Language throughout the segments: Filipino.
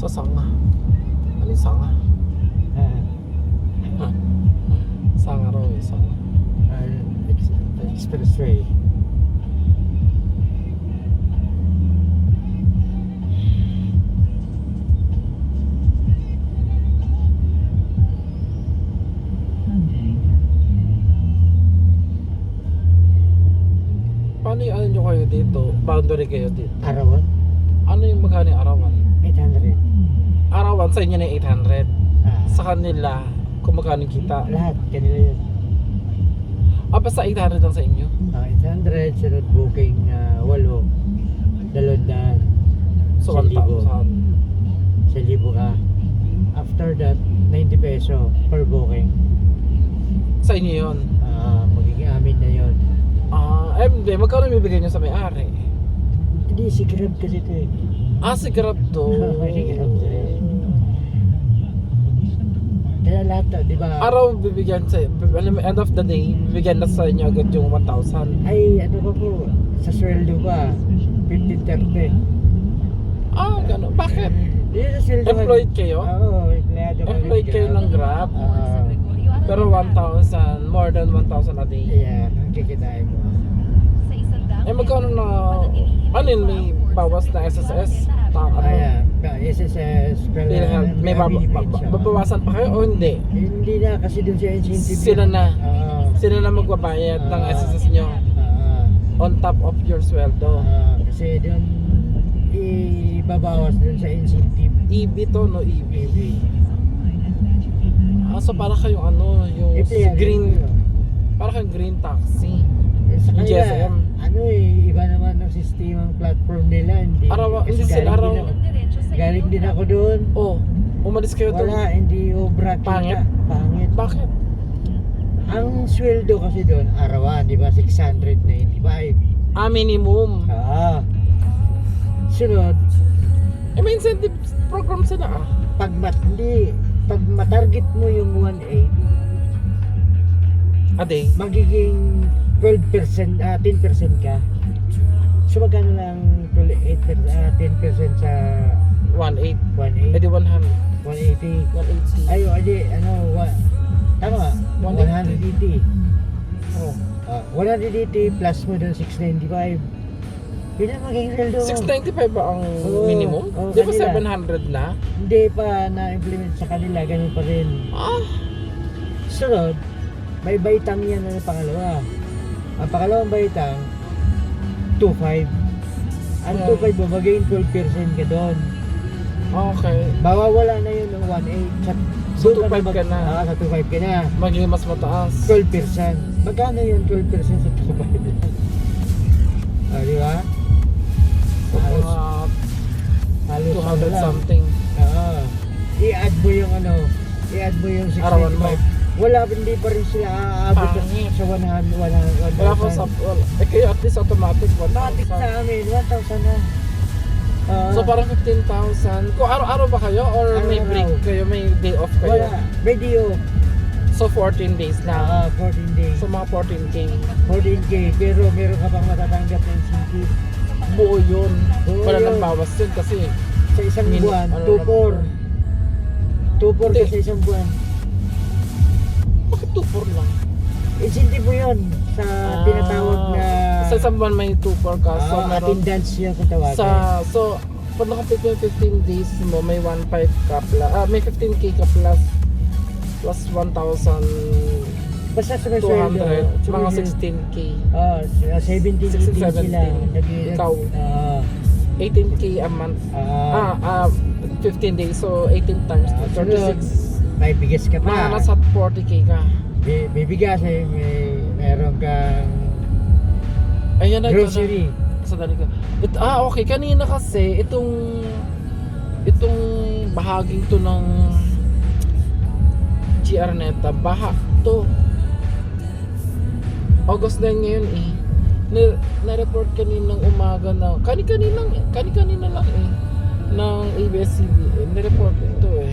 Sa Sanga. Ano yung Sanga? Sanga raw eh, Sanga. Expressway. Paano yung ano nyo kayo dito? Boundary kayo dito? Arawan? Ano yung magkano yung arawan? 800. Arawan sa inyo na yung 800. Ah, Sa kanila, kung magkano yung kita. lahat, kanila yun. Basta 800 lang sa inyo. 800, sunod booking 8. 200. So 1,000. 1,000. 1,000 ka. After that, 90 peso per booking. Sa inyo yun. Magiging amin na yun. Hindi. Magkano bibigay nyo sa may-ari? Hindi, si Grab kasi ito eh. Si Grab to. Si Grab to eh. Kaya lahat to, di ba? Araw bibigyan sa alam mo, end of the day bibigyan na sa inyo agad yung 1,000. Ay, ano ba po? Sa sweldo ba? 15-30. Gano'n. Bakit? Hindi sa sweldo. Employed kayo? Oo, empleyado kami. Employed kayo ng Grab? Pero 1,000, more than 1,000 a day. Yeah, ang kikitain mo. Magkano na, ano yun, may bawas na SSS? Ayan, SSS, PhilHealth, may babawasan pa kayo o hindi? Hindi na, kasi dun sa incentive. Sila na. Oo. Sila na magbabayad ng SSS nyo on top of your sweldo. Kasi dun, ibabawas dun sa incentive. EB to, no? EB. So para kayong ano, yung green, para kayong green taxi. Sa Yung kanila, GSM. ano iba naman ang sistemang platform nila. Hindi Hindi sila araw. Galing din ako doon. Umalis kayo doon. Wala, hindi obra kita. Pangit? Pangit. Bakit? Ang sweldo kasi doon, arawan, di ba? 695. Minimum. Sunod, May incentive program sila pag matarget mo yung 1.8, a day. magiging 12%, 10% ka. So magkano lang 10% sa 1.8. 1.8? Edi 100. 180. 180. Ay, tama, 180. 180 plus mo doon 695. Yun ang magiging sweldo mo. 695 ba ang minimum? Di ba kanila. 700 na? Hindi pa na-implement sa kanila, ganun pa rin. Sunod, may baitang yan na pangalawa. Ang pangalawang baitang, 2.5. Ang 2.5 mo, magiging 12% ka doon. Okay. Mawawala na yun ng 1.8. So 2.5 ka na. Sa 2.5 ka na. Magiging mas mataas. 12%. Magkano yun 12% sa 2.5? Di ba? So Halos 200 something. I-add mo yung i-add mo yung 695. Arawan mo. Wala, hindi pa rin sila aabot sa 100. Wala po sa kayo at least automatic 1,000. Matik sa amin, 1,000 na. So parang 15,000. Kung araw-araw ba kayo or may break kayo, may day off kayo? Wala, video. So 14 days na. 14 days. So mga 14K. 14K, pero meron ka pang matatanggap ng incentive. Buo yun. Buo Wala yun. nang bawas yun kasi Sa isang buwan, ano 2-4. 2-4 ka sa isang buwan. bakit 2-4 lang? Incentive mo yun sa tinatawag na sa isang buwan may 2-4 ka. So meron attendance yun kung tawagin. so pag nakapit mo yung 15 days mo, may 1.5 ka plus, may 15K ka plus 1,000 Basta sumasweldo. 200, mga 16K. 17, 18 sila. Ikaw. 18K a month. 15 days, so 18 times 36. May bigas ka pa. Nasa 40K ka. May bigas meron kang Ayan na grocery. Sadali ka. Okay. Kanina kasi itong bahaging to ng GR Neta, baha to. August na ngayon na-report kaninang umaga na kanina lang ng ABS-CBN na-report ito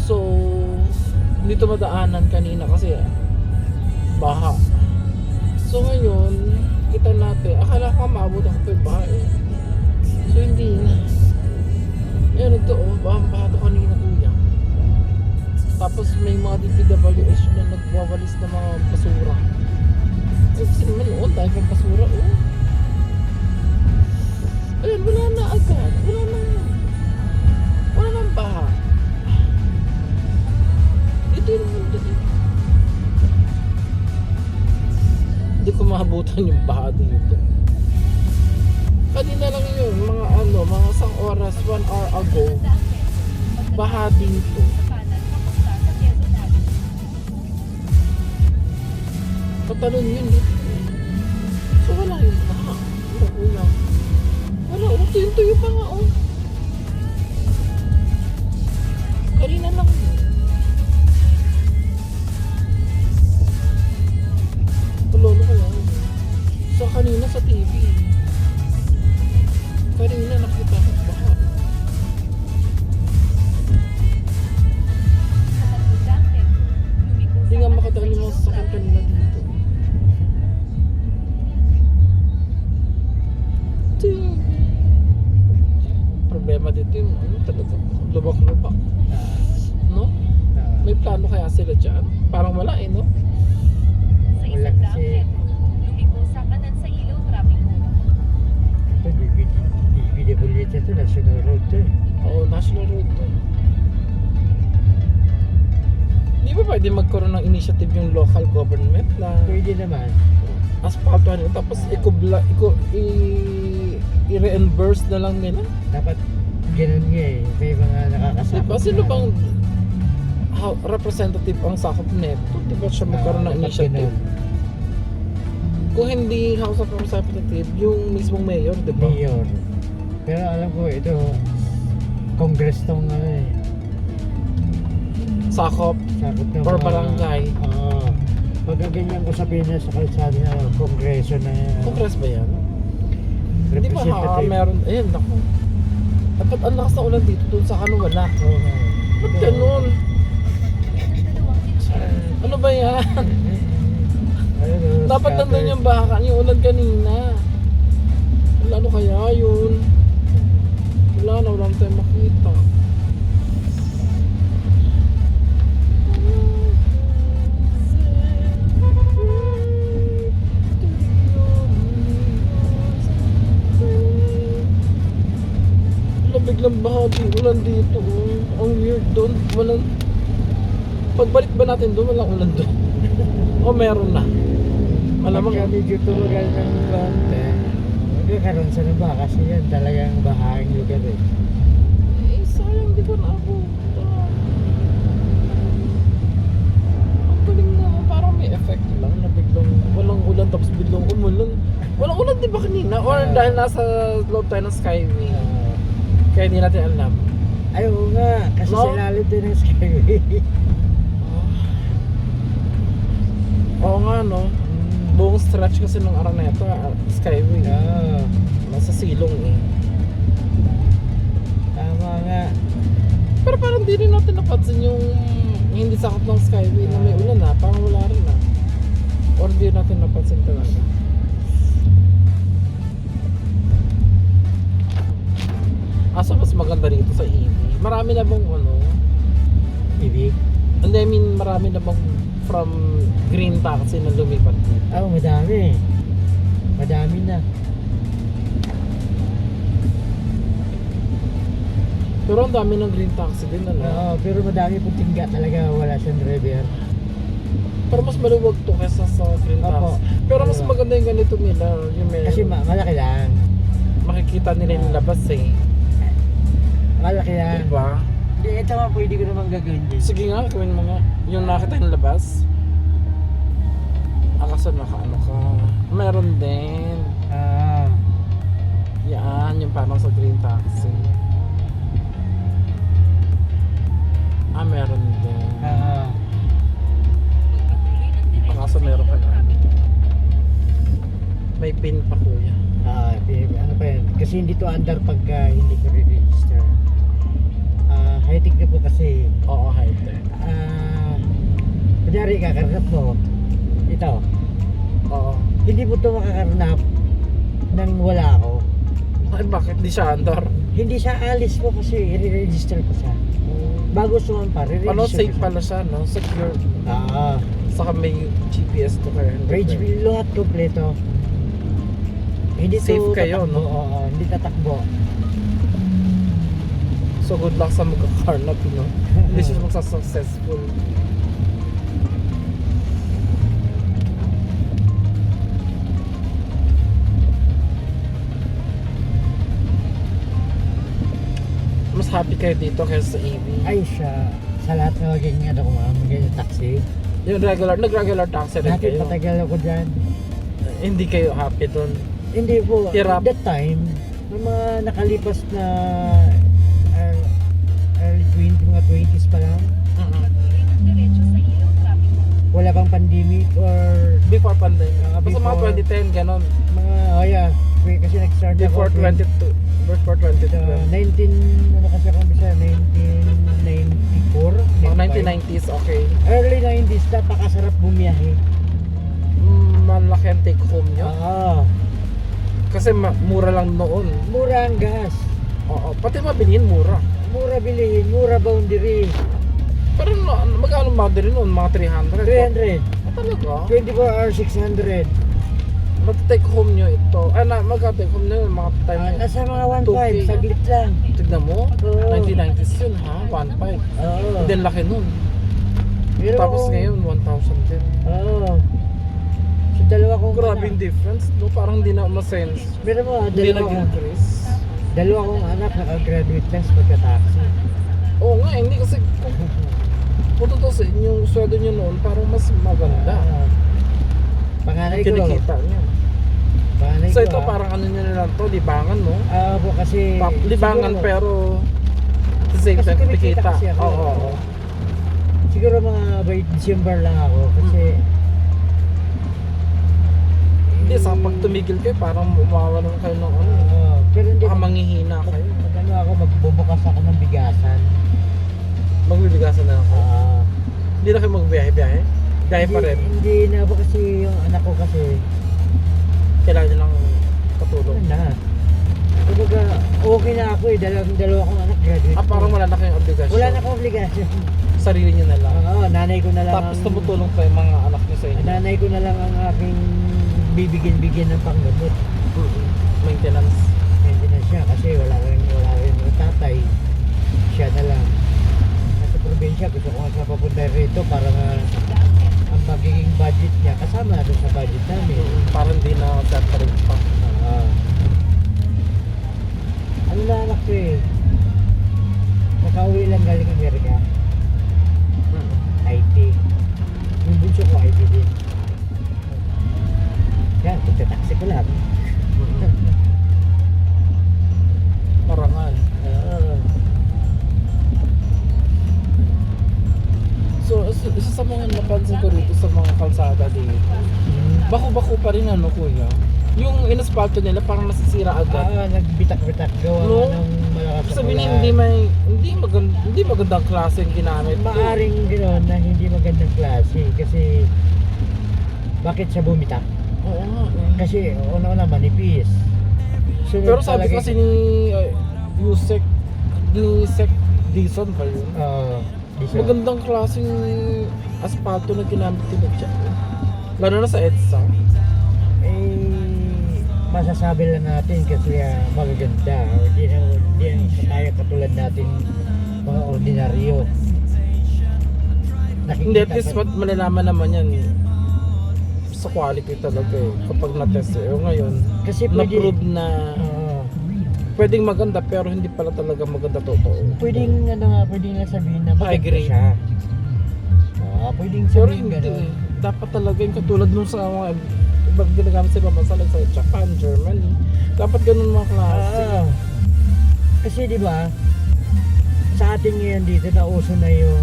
so dito madaanan kanina kasi baha. So ngayon kita natin, akala ko maabot ako pa baha so hindi na. DPWH na nagwawalis ng mga basura. Eh, kasi naman yun, dahil pang basura, oh. Ayun, wala na agad. Wala nang baha. Dito yung mundo dito. Hindi ko maabutan yung baha dito. Kanina lang yun, mga isang oras, 1 hour ago, baha dito. Katalon yun dito. So wala yung baha. Wala, tuyo pa nga, oh. Kanina lang yun. Tulolo kaya yun. So kanina sa TV. Kanina nakita ko baha. Hindi nga makadaan yung mga sasakyan kanina dito. Problema dito yung talaga lubak-lubak. No? May plano kaya sila dyan? Parang wala eh, no? Wala kasi lumiko sa kanan sa ilaw trapiko. ito, DPWH ito, national road to eh. Oo, national road to. Di ba pwede magkaroon ng initiative yung local government na Pwede naman. asphaltuhan yun, tapos i-reimburse na lang nila? Dapat ganun nga eh. May mga nakakasama. Diba? Sino bang representative ang sakop neto? Diba siya magkaroon ng initiative? Kung hindi House of Representatives, yung mismong mayor, diba? Mayor. Pero alam ko ito, Congress tong ano eh. Sakop Sakot ng or mga- barangay. Oo. Pagka ganyan ko sabihin na sa kalsada na Kongreso na Congress ba yan? Di ba representative. meron, ayun, naku. Dapat ang lakas na ulan dito, doon sa ano wala. Oo. Ba't ganun? Ano ba yan? Ayun, Dapat scatter. nandun yung baka, yung ulan kanina. Wala, ano kaya yun? Wala na tayong makita. Wala, biglang bahagi, ulan dito. Oh. Ang weird doon. Walang... Pagbalik ba natin doon, walang ulan doon. O meron na. Malamang Pagka medyo tulugan ng konti, magkakaroon sa ba kasi yan talagang bahaging lugar eh. eh, sayang di ko na ako. Ang galing na, parang may effect lang na biglang walang ulan tapos biglang umulan. Walang ulan di ba kanina? Or dahil nasa loob tayo ng Skyway. Kaya hindi natin alam. Ay, oo nga, kasi No? sa ilalim din ng Skyway. Oo nga no. Buong stretch kasi ng Araneta, Skyway. Oo, Nasa silong eh. tama nga. Pero parang di rin natin napansin yung hindi sakot ng Skyway na may ulan ha. Parang wala rin ha. Or di natin napansin talaga. Asa mas maganda rito sa EV? Marami na bang ano? Ibig? Hindi, I mean marami na bang from green taxi na lumipat dito? Oo, madami. Madami na. Pero ang dami ng green taxi din ano? Oo, pero madami pong tingga talaga, wala siyang driver. Pero mas maluwag to kesa sa green Opo. taxi. Pero mas Diba? maganda yung ganito nila. Yung may Kasi malaki lang. makikita nila yung labas eh. Malaki lang. Diba? Hindi, ito nga pwede ko naman gagawin din. Sige nga, gawin mo nga. Yung nakita yung labas. Kaso nakaano ka. Meron din. Ah, Yan, yung parang sa green taxi. Meron din. Kaso meron ka na. May pin pa kuya. ano pa yan? Kasi hindi to under pagka hindi ko re-register. High-tech na po kasi. Oo, high-tech. Kunyari kakarnap mo. Ito. Oo. Hindi mo to makakarnap nang wala ako. Ay, bakit di siya under? Hindi siya alis mo kasi i-register ko siya. Bago sumampa, re-register Ano, ko safe siya. pala siya, no? Secure. Saka may GPS to kaya. Range lahat kompleto. Hindi Safe to kayo, tatakbo. no? Oo, hindi tatakbo. So good luck sa magka-carnap, no? Hindi siya magsasuccessful. Mas happy kayo dito kaysa sa EV. Ay siya, sa lahat na maging ano ko ma'am, maging taxi. Yung nag-regular taxi rin Dati kayo. patagal ako dyan. Hindi kayo happy doon. Hindi po, Hirap. that time, may mga nakalipas na early 20, mga 20s pa lang. Patuloy ng diretso sa ilaw trapiko. Wala pang pandemic or Before pandemic. Basta mga Before. 2010, ganon. mga, oh yeah, kasi nag-start Before ako. 22. Before 2012. 19, ano kasi ako bisa, 1994. Mga 95. 1990s, okay. Early 90s, napakasarap bumiyahe. Malaki ang take home nyo. Kasi mura lang noon. Mura ang gas. Oo. Pati mabilihin mura. Mura bilihin, mura boundary. Pero magkano mother noon? Mga 300? 300. Ah, talaga? 24 hours, 600. Mag-take home nyo ito. Magka-take home nyo mga time nyo. Nasa mga 2K. 1.5, saglit lang. Tignan mo. Oo. 1990s yun ha? 1.5. Oo. Then laki nun. Pero Tapos kung- ngayon 1,000 din. Oo. So dalawa kong Grabe yung anak. difference. No? Parang hindi na ma-sense. Pero mo, Hindi dalawa nag-increase. kong anak nakagraduate lang sa pagka-taxi. Oo nga, hindi kasi kung tutusin yung sweldo nyo noon parang mas maganda. Panganay ko. Kinikita nyo. Panganay So ko, ito parang ano nyo na lang to, libangan no? po kasi Libangan siguro- pero at the same Kasi time kumikita kinikita. kasi ako. Oo. Siguro mga by December lang ako kasi Hindi, sa pag tumigil kayo parang umawalan kayo ng ano. pero hindi Baka manghihina kayo. Magano ako, magbubukas ako ng bigasan. Magbibigasan na ako. Hindi na kayo magbiyahe-biyahe. Biyahe pa rin. Hindi na po kasi yung anak ko kasi Kailangan nyo ng katulong. ano na. Kumbaga, okay na ako eh. Dalawa kong anak graduate. Parang wala na kayong obligasyon. Wala na akong obligasyon. Sarili nyo na lang. Nanay ko na lang. Tapos tumutulong pa yung mga anak nyo sa inyo. Nanay ko na lang ang aking bibigyan ng panggamot. Maintenance. Maintenance siya kasi wala rin yung tatay. Siya na lang. Nasa probinsya, gusto ko nga siya papunta rito para nga ang magiging budget niya kasama na doon sa budget namin. Parang hindi na separate pa. Ano na anak ko eh. Nakauwi lang galing Amerika. IT. Yung bunso ko IT din. Yan, pagka-taxi ko lang. Parangal. So, isa sa mga napansin ko rito sa mga kalsada dito, bako-bako pa rin ano kuya. Yung inaspalto nila parang nasisira agad. Nagbitak-bitak gawa No? ng malakas na Sabi niya ulan. hindi magandang klase yung ginamit. Maaring gano'n na hindi magandang klase kasi bakit siya bumitak? Oo nga. Kasi una-una manipis. Sunod Pero sabi palagi- kasi ni Yusek Dison ba yun? di siya. Magandang klaseng asfalto na ginamit nila dyan. Lalo na sa EDSA. Masasabi lang natin kasi magaganda. Hindi na tayo katulad natin mga ordinaryo. Hindi, at least malalaman naman yan sa quality talaga eh. Kapag na-test eh. Ngayon, kasi pwede, na-prove na pwedeng maganda pero hindi pala talaga maganda totoo. pwedeng pwedeng sabihin na maganda agree. siya. Pwedeng Pero sabihin hindi. gano'n. Dapat talaga yung katulad nung sa mga ibang ginagamit sa ibang bansa like sa Japan, Germany. Dapat ganun mga klase. Kasi di ba sa atin ngayon dito nauso na yung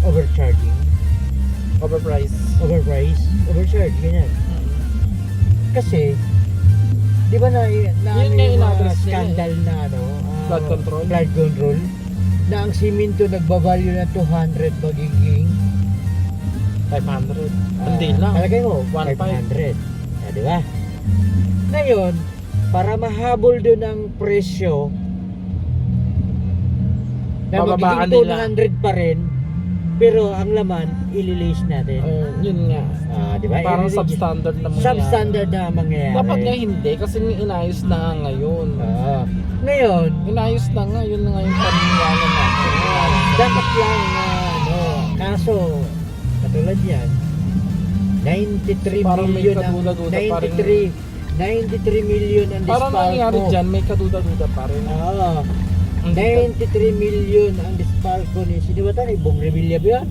overcharging, Overpriced. overcharge, ganyan. Kasi di ba na Yun nga yung mga in-address nila scandal na Flood control? flood control na ang simento nagbabalyo na 200 magiging 500. Hindi lang. Palagay mo 1.5. 500. Di ba? Ngayon, para mahabol doon ang presyo Na bababaan magiging nila. 200 pa rin, pero ang laman, ililiis natin. Yun nga. Di ba? Parang Ililiis- substandard na mangyayari. Substandard na mangyayari. Dapat nga hindi kasi inayos na nga ngayon. Ngayon, Inayos na nga, yun na nga yung paniniwala natin. dapat lang na kaso, katulad yan, 93 Parang may million ang kaduda-duda pa rin. 93 million ang Parang nangyari Dispalco. dyan, may kaduda-duda pa rin. Oo. Hindi 93 million ang Dispalco ni sino ba tayo? Bong Revilla ba yan?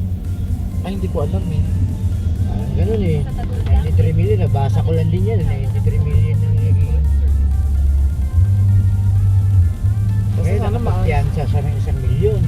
Ay, hindi ko alam eh. Ganun eh. 93 million, nabasa ko lang din yan. 93 million ang naging. Kasi Ngayon, sana maayos. nakapagpiyansa sa ng 1 milyon.